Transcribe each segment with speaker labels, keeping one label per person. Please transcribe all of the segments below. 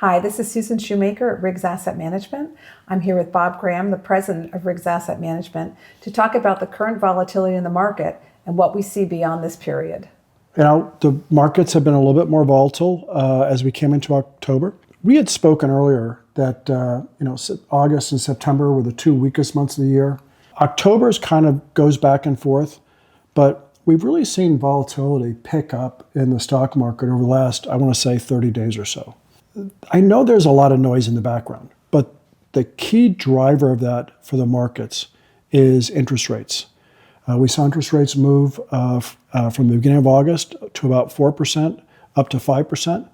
Speaker 1: Hi, this is Susan Shoemaker at Riggs Asset Management. I'm here with Bob Graham, the president of Riggs Asset Management, to talk about the current volatility in the market and what we see beyond this period.
Speaker 2: The markets have been a little bit more volatile as we came into October. We had spoken earlier that August and September were the two weakest months of the year. October's kind of goes back and forth, but we've really seen volatility pick up in the stock market over the last, I want to say, 30 days or so. I know there's a lot of noise in the background, but the key driver of that for the markets is interest rates. We saw interest rates move from the beginning of August to about 4%, up to 5%.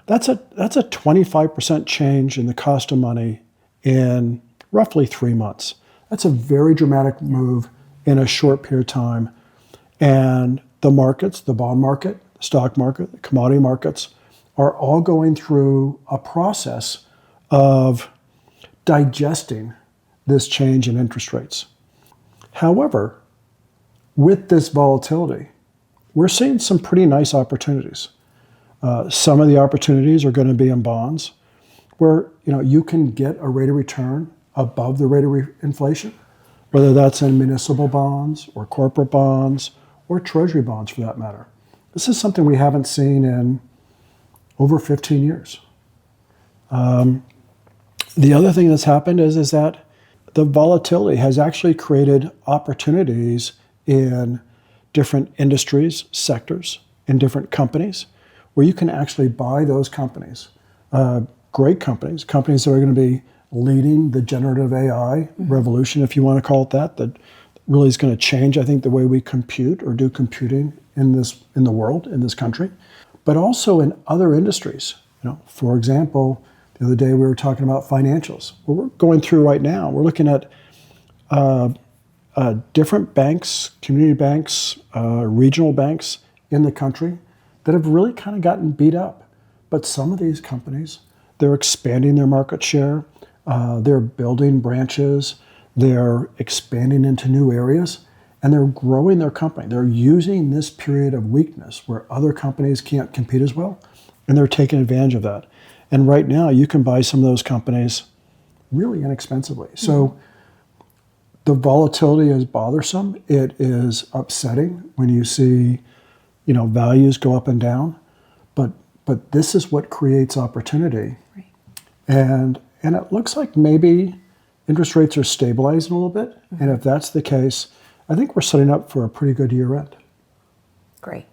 Speaker 2: That's a 25% change in the cost of money in roughly 3 months. That's a very dramatic move in a short period of time. And the markets, the bond market, the stock market, the commodity markets, are all going through a process of digesting this change in interest rates. However, with this volatility, we're seeing some pretty nice opportunities. Some of the opportunities are going to be in bonds, where you can get a rate of return above the rate of inflation, whether that's in municipal bonds or corporate bonds or treasury bonds for that matter. This is something we haven't seen in over 15 years. The other thing that's happened is that the volatility has actually created opportunities in different industries, sectors, in different companies, where you can actually buy those companies, great companies that are going to be leading the generative AI revolution, if you want to call it that really is going to change, I think, the way we compute or do computing in the world, in this country, but also in other industries. For example, the other day we were talking about financials. What we're going through right now, we're looking at different banks, community banks, regional banks in the country that have really kind of gotten beat up. But some of these companies, they're expanding their market share, they're building branches, they're expanding into new areas, and they're growing their company. They're using this period of weakness where other companies can't compete as well, and they're taking advantage of that. And right now, you can buy some of those companies really inexpensively. So the volatility is bothersome. It is upsetting when you see, values go up and down. But this is what creates opportunity.
Speaker 1: Right.
Speaker 2: And it looks like maybe interest rates are stabilizing a little bit. And if that's the case, I think we're setting up for a pretty good year end.
Speaker 1: Great.